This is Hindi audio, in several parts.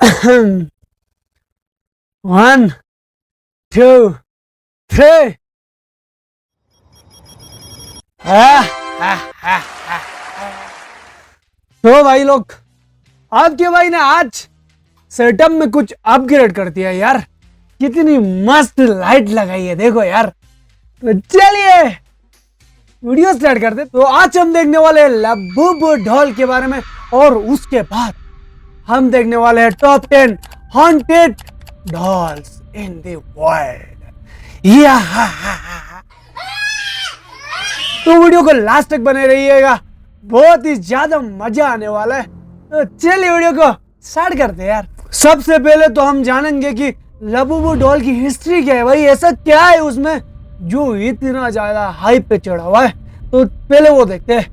1 2 3 तो भाई लोग, आपके भाई ने आज सेटअप में कुछ अपग्रेड कर दिया यार। कितनी मस्त लाइट लगाई है देखो यार। तो चलिए वीडियो स्टार्ट करते। तो आज हम देखने वाले हैं लबूबू डॉल के बारे में, और उसके बाद हम देखने वाले हैं top 10 haunted dolls in the world. या तो वीडियो को लास्ट तक बने रहिएगा, बहुत ही ज्यादा मजा आने वाला है। तो चलिए वीडियो को स्टार्ट करते हैं यार। सबसे पहले तो हम जानेंगे कि लबूबू डॉल की हिस्ट्री क्या है भाई, ऐसा क्या है उसमें जो इतना ज्यादा हाइप पे चढ़ा हुआ है। तो पहले वो देखते हैं।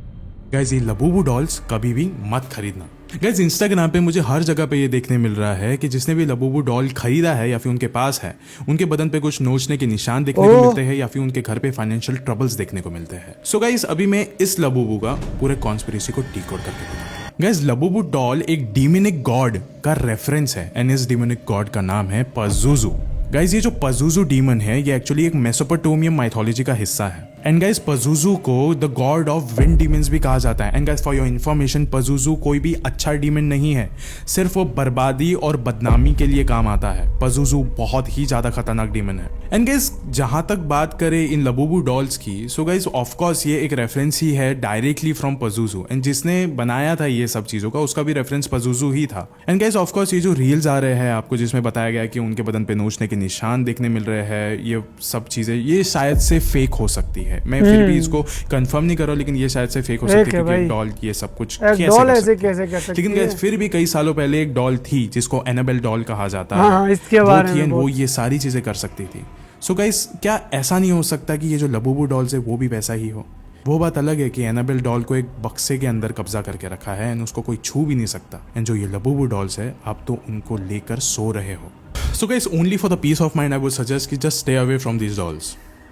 गाइज ये लबूबू डॉल्स कभी भी मत खरीदना। गाइज इंस्टाग्राम पे मुझे हर जगह पे ये देखने मिल रहा है कि जिसने भी लबूबू डॉल खरीदा है या फिर उनके पास है, उनके बदन पे कुछ नोचने के निशान देखने को मिलते हैं या फिर उनके घर पे फाइनेंशियल ट्रबल्स देखने को मिलते हैं। सो गाइज अभी मैं इस लबूबू का पूरे कॉन्स्पिरेसी को डिकोड करके बताऊंगा। गाइज लबूबू डॉल एक डीमोनिक गॉड का रेफरेंस है एंड इस डीमोनिक गॉड का नाम है पज़ुज़ू। गाइज ये जो पज़ुज़ू डीमन है ये एक्चुअली एक मेसोपोटामियन माइथोलॉजी का हिस्सा है। एंड गाइज पज़ुज़ू को the god of wind demons भी कहा जाता है। And guys for your information, Pazuzu कोई भी अच्छा डीमन नहीं है, सिर्फ वो बर्बादी और बदनामी के लिए काम आता है। पज़ुज़ू बहुत ही ज्यादा खतरनाक डीमन है। एंड गाइज जहां तक बात करें इन लबूबू डॉल्स की, सो गाइज ऑफकोर्स ये एक रेफरेंस ही है डायरेक्टली फ्रॉम पज़ुज़ू। एंड जिसने बनाया था ये सब चीजों का, उसका भी रेफरेंस पज़ुज़ू ही था। एंड गाइज ऑफकोर्स ये जो रील्स आ रहे हैं आपको जिसमें बताया गया कि उनके बदन पे नोचने के निशान देखने मिल रहे हैं, ये सब चीजें ये शायद से फेक हो सकती है। मैं फिर भी इसको कंफर्म नहीं कर रहा, लेकिन ये शायद से फेक हो सकती है क्योंकि डॉल ये सब कुछ कैसे कर सकती है। लेकिन फिर भी कई सालों पहले एक डॉल थी जिसको एनाबेल डॉल कहा जाता है, इसके बारे में वो ये सारी चीजें कर सकती थी। सो गाइस क्या ऐसा नहीं हो सकता कि ये जो लबूबू डॉल्स है वो भी वैसा ही हो? वो बात अलग है कि एनाबेल डॉल को एक बक्से के अंदर कब्जा करके रखा है एंड उसको कोई छू भी नहीं सकता। एंड जो ये लबूबू डॉल्स है आप तो उनको लेकर सो रहे हो। So guys, only for the peace of mind I would suggest कि just stay away from these dolls.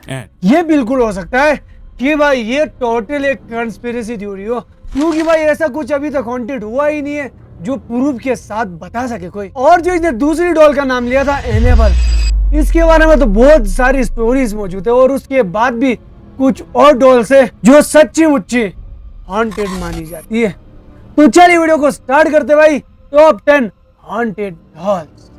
And ये बिल्कुल हो सकता है कि भाई ये टोटल एक कंस्पिरेसी थ्योरी हो, क्योंकि भाई ऐसा कुछ अभी तक हॉन्टेड हुआ ही नहीं है जो प्रूफ के साथ बता सके कोई। और जो इसने दूसरी डॉल का नाम लिया था एनेबल, इसके बारे में तो बहुत सारी स्टोरीज मौजूद है, और उसके बाद भी कुछ और डॉल्स है जो सच्ची मुच्ची हॉन्टेड मानी जाती है। तो चलिए वीडियो को स्टार्ट करते भाई। Top 10 haunted dolls.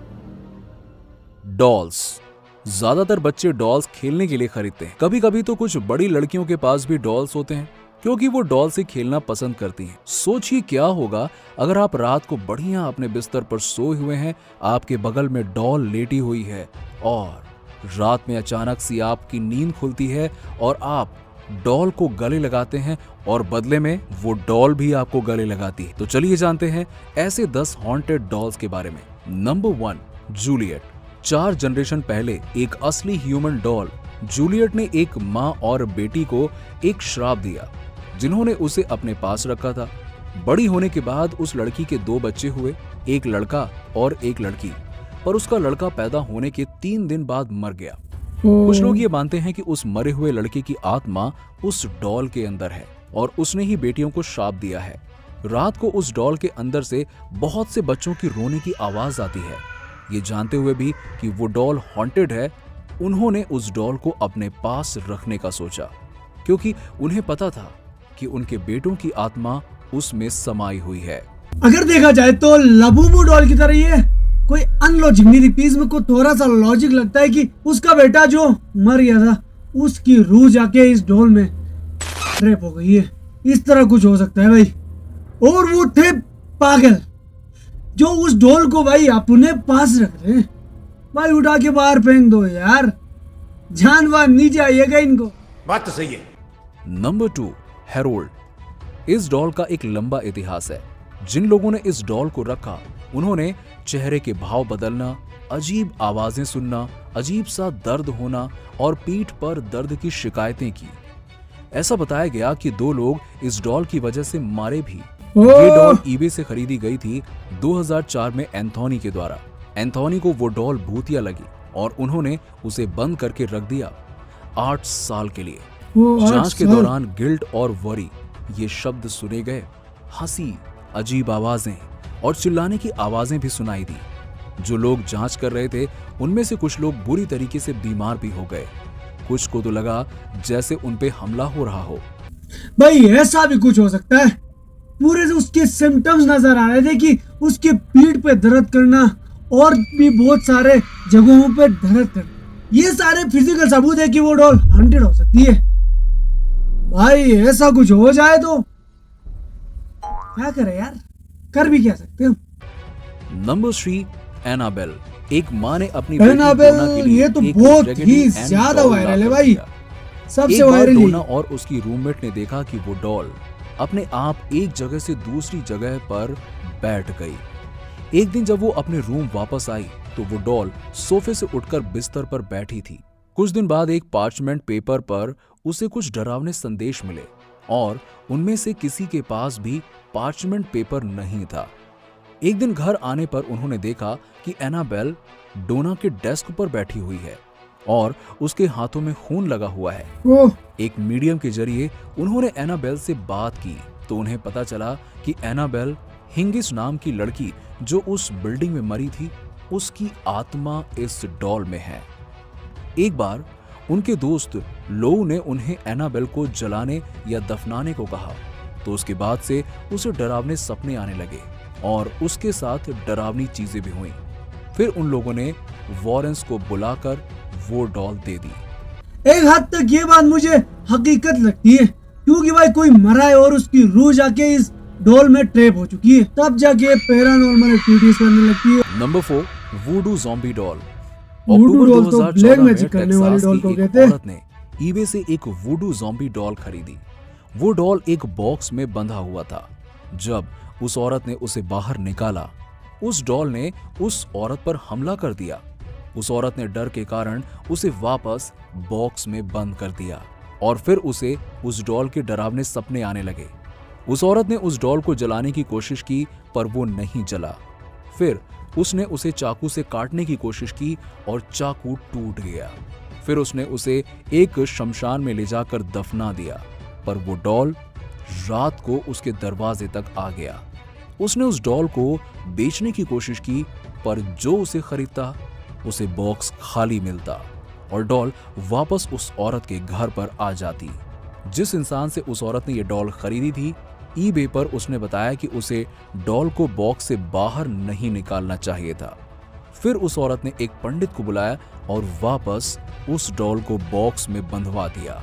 डॉल्स। ज्यादातर बच्चे डॉल्स खेलने के लिए खरीदते हैं। कभी कभी तो कुछ बड़ी लड़कियों के पास भी डॉल्स होते हैं क्योंकि वो डॉल से खेलना पसंद करती हैं। सोचिए क्या होगा अगर आप रात को बढ़िया अपने बिस्तर पर सोए हुए हैं, आपके बगल में डॉल लेटी हुई है और रात में अचानक सी आपकी नींद खुलती है और आप डॉल को गले लगाते हैं और बदले में वो डॉल भी आपको गले लगाती है। तो चलिए जानते हैं ऐसे 10 हॉन्टेड डॉल्स के बारे में। Number 1, Juliet. 4 जनरेशन पहले एक असली ह्यूमन डॉल जूलियट ने एक माँ और बेटी को एक श्राप दिया जिन्होंने उसे अपने पास रखा था। बड़ी होने के बाद उस लड़की के 2 बच्चे हुए, एक लड़का और एक लड़की, पर उसका लड़का पैदा होने के 3 दिन बाद मर गया। कुछ लोग ये मानते हैं कि उस मरे हुए लड़के की आत्मा उस डॉल के अंदर है और उसने ही बेटियों को श्राप दिया है। रात को उस डॉल के अंदर से बहुत से बच्चों की रोने की आवाज आती है। ये जानते हुए भी कि वो डॉल हॉन्टेड है, उन्होंने उस डॉल को अपने पास रखने का सोचा क्योंकि उन्हें पता था कि उनके बेटों की आत्मा उसमें समाई हुई है। अगर देखा जाए तो लबूबू डॉल की तरह ये कोई अनलॉजिक नहीं दिखती। इसमें को थोड़ा सा लॉजिक लगता है कि उसका बेटा जो मर गया था उसकी रूह जाके इस डॉल में ट्रैप हो गई है। इस तरह कुछ हो सकता है भाई। और वो थे पागल जो उस डॉल को भाई अपने पास रख रहे हैं। भाई उठा के बाहर फेंक दो यार, जानवर नीचे आइएगा इनको। बात तो सही है। Number 2, Harold. इस डॉल का एक लंबा इतिहास है। जिन लोगों ने इस डॉल को रखा उन्होंने चेहरे के भाव बदलना, अजीब आवाजें सुनना, अजीब सा दर्द होना और पीठ पर दर्द की शिकायतें की। ऐसा बताया गया कि 2 लोग इस डॉल की वजह से मारे भी। ये डॉल ईबे से खरीदी गई थी 2004 में एंथोनी के द्वारा। एंथोनी को वो डॉल भूतिया लगी और उन्होंने उसे बंद करके रख दिया 8 साल के लिए। जांच के दौरान गिल्ट और वरी ये शब्द सुने गए, हंसी, अजीब आवाजें और चिल्लाने की आवाजें भी सुनाई दी। जो लोग जांच कर रहे थे उनमें से कुछ लोग बुरी तरीके से बीमार भी हो गए। कुछ को तो लगा जैसे उन पे हमला हो रहा हो। भाई ऐसा भी कुछ हो सकता है। पूरे से उसके सिम्टम्स नजर आ रहे थे कि उसके पीठ पे दर्द करना और भी बहुत सारे जगहों पे दर्द करना। ये सारे फिजिकल सबूत है कि वो डॉल हॉन्टेड हो सकती है। भाई ऐसा कुछ हो जाए तो क्या करें यार, कर भी क्या सकते हैं। Number 3, Annabelle. एक माँ ने अपनी बेटी एनाबेल, डोना के लिए ये तो एक बहुत रेगडी ही एंड ज्यादा डॉल वायरल है लाकर भाई, दिया। सबसे एक बार वायरल डोना और उसकी रूममेट ने देखा कि वो डॉल अपने आप एक जगह से दूसरी जगह पर बैठ गई। एक दिन जब वो अपने रूम वापस आई तो वो डॉल सोफे से उठकर बिस्तर पर बैठी थी। कुछ दिन बाद एक पार्चमेंट पेपर पर उसे कुछ डरावने संदेश मिले और उनमें से किसी के पास भी पार्चमेंट पेपर नहीं था। एक दिन घर आने पर उन्होंने देखा कि एनाबेल डोना के डेस्क पर बैठी हुई है और उसके हाथों में खून लगा हुआ है। ओह, एक मीडियम के जरिए उन्होंने एनाबेल से बात की तो उन्हें पता चला कि एनाबेल हिंगिस नाम की लड़की जो उस बिल्डिंग में मरी थी, उसकी आत्मा इस डॉल में है। एक बार उनके दोस्त लोऊ ने उन्हें एनाबेल को जलाने या दफनाने को कहा तो उसके बाद से उसे डरावने सपने आने लगे और उसके साथ डरावनी चीजें भी हुई। फिर उन लोगों ने वॉरेंस को बुलाकर वो डॉल दे दी। एक हद तक ये बात मुझे हकीकत लगती है, क्योंकि भाई कोई मरा है और उसकी रूह जाके इस डॉल में ट्रैप हो चुकी है, तब जाके पैरानॉर्मल एक्टिविटीज करने लगती है। Number 4, voodoo zombie doll. Voodoo October doll तो 2014 ब्लैक में मैजिक करने वाली टेक्सास डॉल की को एक कहते हैं। औरत ने ईबे से एक वूडू ज़ॉम्बी डॉल खरीदी। वो डॉल एक बॉक्स में बंधा हुआ था। जब उस औरत ने उसे बाहर निकाला, उस डॉल ने उस औरत पर हमला कर दिया। उस औरत ने डर के कारण उसे वापस बॉक्स में बंद कर दिया और फिर उसे उस डॉल के डरावने सपने आने लगे। उस औरत ने उस डॉल को जलाने की कोशिश की पर वो नहीं जला। फिर उसने उसे चाकू से काटने की कोशिश की और चाकू टूट गया। फिर उसने उसे एक शमशान में ले जाकर दफना दिया पर वो डॉल रात को उसके दरवाजे तक आ गया। उसने उस डॉल को बेचने की कोशिश की पर जो उसे खरीदता उसे बॉक्स खाली मिलता और डॉल वापस उस औरत के घर पर आ जाती। जिस इंसान से उस औरत ने ये डॉल खरीदी थी, ईबे पर उसने बताया कि उसे डॉल को बॉक्स से बाहर नहीं निकालना चाहिए था। फिर उस औरत ने एक पंडित को बुलाया और वापस उस डॉल को बॉक्स में बंधवा दिया।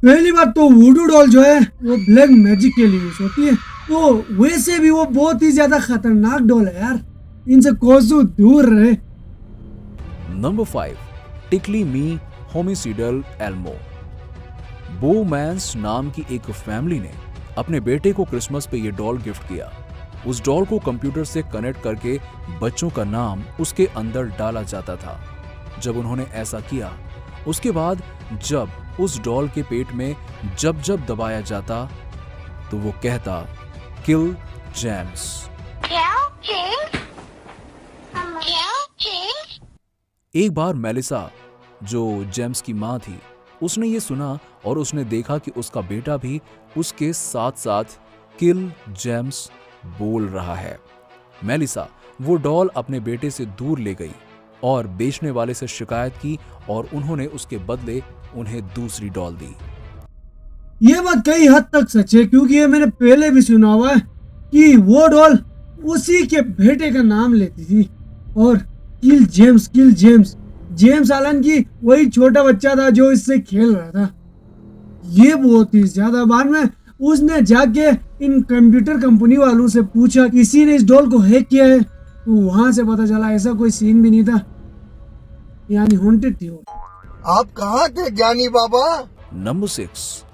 पहली बात तो वूडू डॉल जो है वो ब्लैक मैजिक के लिए यूज होती है, तो वैसे भी वो बहुत ही ज्यादा खतरनाक डॉल है यार, इनसे कोसों दूर रहे। नंबर 5, टिकली मी होमिसिडल एल्मो। बोमैन्स नाम की एक फैमिली ने अपने बेटे को क्रिसमस पे ये डॉल गिफ्ट किया। उस डॉल को कंप्यूटर से कनेक्ट करके बच्चों का नाम उसके अंदर डाला जाता था। जब उन्होंने ऐसा किया, उसके बाद जब उस डॉल के पेट में जब जब दबाया जाता तो वो कहता किल जेम्स। एक बार मेलिसा, जो जेम्स की माँ थी, उसने ये सुना और उसने देखा कि उसका बेटा भी उसके साथ साथ किल जेम्स बोल रहा है। मेलिसा वो डॉल अपने बेटे से दूर ले गई और बेचने वाले से शिकायत की और उन्होंने उसके बदले उन्हें दूसरी डॉल दी। ये बात कई हद तक सच है, क्योंकि ये मैंने पहले भी सुना हुआ है कि वो डॉल उसी के बेटे का नाम लेती थी और किल जेम्स जेम्स आलन की वही छोटा बच्चा था जो इससे खेल रहा था। ये बहुत ही ज्यादा, बाद में उसने जाके इन कंप्यूटर कंपनी वालों से पूछा किसी ने इस डॉल को हैक किया है, तो वहां से पता चला ऐसा कोई सीन भी नहीं था, यानी हॉन्टेड थी वो। आप कहाँ थे ज्ञानी बाबा? नंबर 6,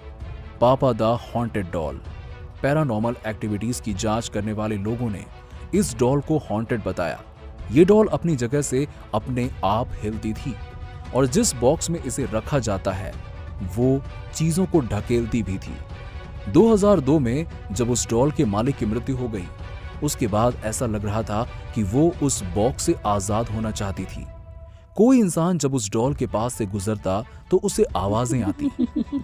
पापा the haunted doll. Paranormal activities की जांच करने वाले लोगों ने इस डॉल को हॉन्टेड बताया। ये डॉल अपनी जगह से अपने आप हिलती थी और जिस बॉक्स में इसे रखा जाता है वो चीजों को ढकेलती भी थी। 2002 में जब उस डॉल के मालिक की मृत्यु हो गई, उसके बाद ऐसा लग रहा था कि वो उस बॉक्स से आजाद होना चाहती थी। कोई इंसान जब उस डॉल के पास से गुजरता तो उसे आवाजें आती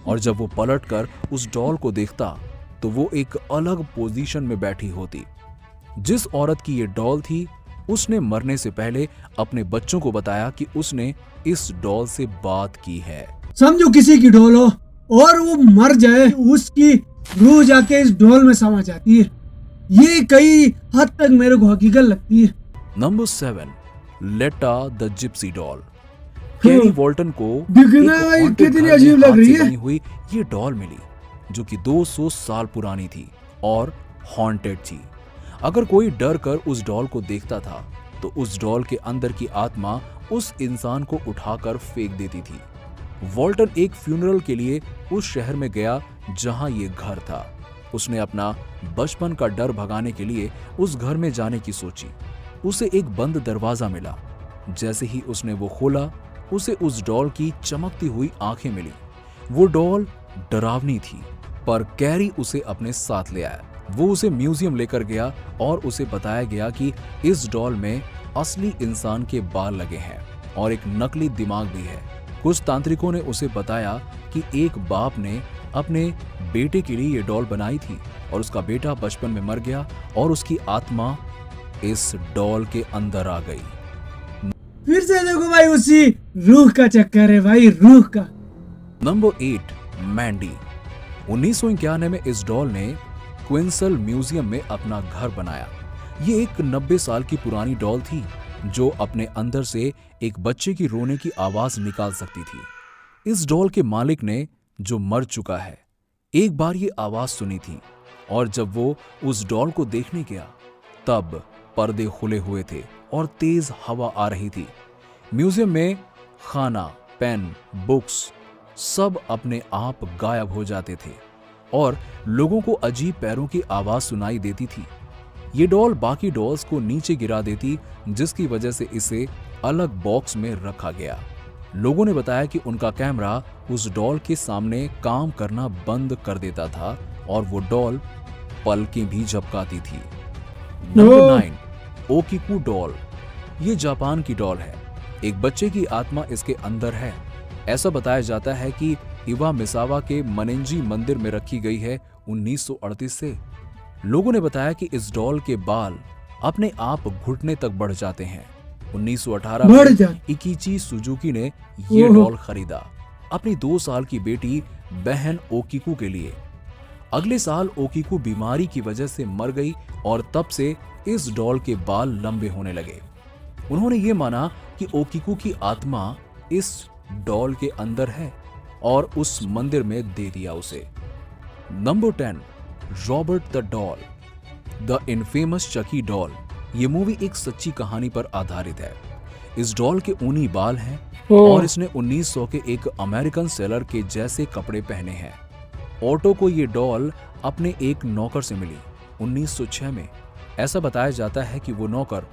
और जब वो पलटकर उस डॉल को देखता तो वो एक अलग पोजीशन में बैठी होती। जिस औरत की ये डॉल थी उसने मरने से पहले अपने बच्चों को बताया कि उसने इस डॉल से बात की है। समझो किसी की डॉल हो और वो मर जाए, उसकी रूह जाके इस डॉल में समा जाती है। ये कई हद तक मेरे को हकीकत लगती है। नंबर 7, लेटा द जिप्सी डॉल। कैरी वॉल्टन को दिखने एक में haunted कितनी घर में अजीब लग हाथ रही से है। बनी हुई ये डॉल मिली जो कि 200 साल पुरानी थी और हॉन्टेड थी। अगर कोई डर कर उस डॉल को देखता था तो उस डॉल के अंदर की आत्मा उस इंसान को उठाकर फेंक देती थी। वॉल्टन एक फ्यूनरल के लिए उस शहर में गया जहां ये घर था। उसने अपना बचपन का डर भगाने के लिए उस घर में जाने की सोची। उसे एक बंद दरवाजा मिला। जैसे ही उसने वो खोला उसे उस डॉल की चमकती हुई आंखें मिली। वो डॉल डरावनी थी पर कैरी उसे अपने साथ ले आया। वो उसे म्यूजियम लेकर गया और उसे बताया गया कि इस डॉल में असली इंसान के बाल लगे हैं और एक नकली दिमाग भी है। कुछ तांत्रिकों ने उसे बताया कि एक बाप ने अपने बेटे के लिए ये डॉल बनाई थी और उसका बेटा बचपन में मर गया और उसकी आत्मा इस डॉल के अंदर आ गई। फिर से देखो भाई, उसी रूह का चक्कर है भाई, रूह का। नंबर 8, मैंडी। 1991 में इस डॉल ने क्विंसल म्यूजियम में अपना घर बनाया। ये एक 90 साल की पुरानी डॉल थी जो अपने अंदर से एक बच्चे की रोने की आवाज निकाल सकती थी। इस डॉल के मालिक ने, जो मर चुका है, एक बार ये आवाज सुनी थी और जब वो उस डॉल को देखने गया तब पर्दे खुले हुए थे और तेज हवा आ रही थी। म्यूजियम में खाना, पेन, बुक्स सब अपने आप गायब हो जाते थे और लोगों को अजीब पैरों की आवाज सुनाई देती थी। ये डॉल बाकी डॉल्स को नीचे गिरा देती जिसकी वजह से इसे अलग बॉक्स में रखा गया। लोगों ने बताया कि उनका कैमरा उस डॉल के सामने काम करना बंद कर देता था और वो डॉल पलकें भी झपकाती थी। Number 9, Okiku doll. ये जापान की डॉल है। एक बच्चे की आत्मा इसके अंदर है। ऐसा बताया जाता है कि इवा मिसावा के मनेंजी मंदिर में रखी गई है 1938 से। लोगों ने बताया कि इस डॉल के बाल अपने आप घुटने तक बढ़ जाते हैं। 1918 में इकिची सुजुकी ने ये डॉल खरीदा अपनी 2 साल की बेटी बहन ओकिकू के लिए। अगले साल ओकिकू बीमारी की वजह से मर गई और तब से इस डॉल के बाल लंबे होने लगे। उन्होंने ये माना कि ओकिकू की आत्मा इस डॉल के अंदर है और उस मंदिर में दे दिया उसे। Number 10, Robert the doll. The infamous Chucky doll. ये मूवी एक सच्ची कहानी पर आधारित है। इस डॉल के ऊनी बाल हैं और इसने 1900 के एक अमेरिकन सेलर के जैसे कपड़े पहने हैं। ऑटो को ये डॉल अपने एक नौकर से मिली 1906 में। ऐसा बताया जाता है कि वो नौकर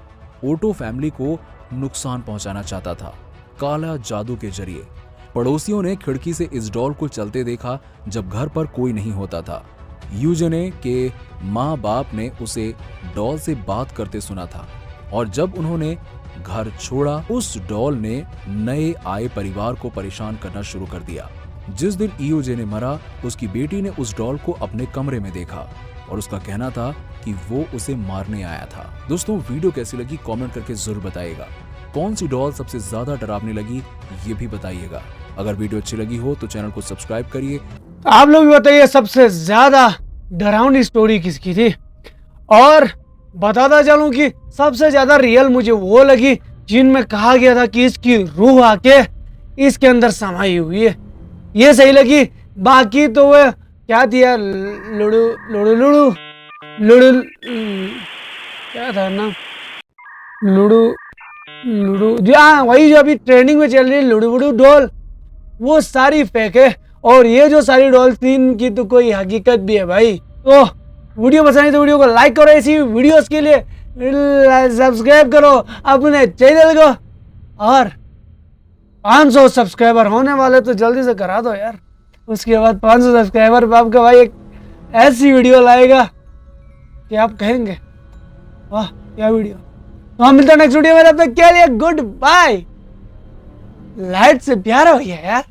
ओटो फैमिली को नुकसान पहुंचाना चाहता था काला जादू के जरिए। पड़ोसियों ने खिड़की से इस डॉल को चलते देखा जब घर पर कोई नहीं होता था। यूजेने के माँ बाप ने उसे डॉल से बात करते सुना था और जब उन्होंने घर छोड़ा उस डॉल ने नए आए परिवार को परेशान करना शुरू कर दिया। जिस दिन यूजेने मरा उसकी बेटी ने उस डॉल को अपने कमरे में देखा और उसका कहना था कि वो उसे मारने आया था। दोस्तों, वीडियो कैसी लगी कमेंट करके जरूर बताइएगा। कौन सी डॉल सबसे ज्यादा डरावनी लगी ये भी बताइएगा। अगर वीडियो अच्छी लगी हो तो चैनल को सब्सक्राइब करिए। आप लोग भी बताइए सबसे ज्यादा डरावनी स्टोरी किसकी थी। और बताता चलूं कि सबसे ज्यादा रियल मुझे वो लगी जिनमें कहा गया था कि इसकी रूह आके इसके अंदर समाई हुई है, ये सही लगी। बाकी तो वह क्या दिया, लुड़ू लुड़ू लुड़ू लुड़ू क्या था ना, लुड़ू लुड़ू जी हाँ, वही जो अभी ट्रेंडिंग में चल रही है लुड़ू वुड़ू डॉल, वो सारी फेक है। और ये जो सारी डॉल थी इनकी तो कोई हकीकत भी है भाई। तो वीडियो पसंद है तो वीडियो को लाइक करो, ऐसी वीडियोस के लिए सब्सक्राइब करो अपने चैनल को, और 500 सब्सक्राइबर होने वाले तो जल्दी से करा दो यार। उसके बाद 500 सब्सक्राइबर पर आपका भाई एक ऐसी वीडियो लाएगा कि आप कहेंगे वाह क्या वीडियो। तो हम मिलते हैं नेक्स्ट वीडियो में, तब तक के लिए गुड बाय। लाइट से प्यारा हो गया यार।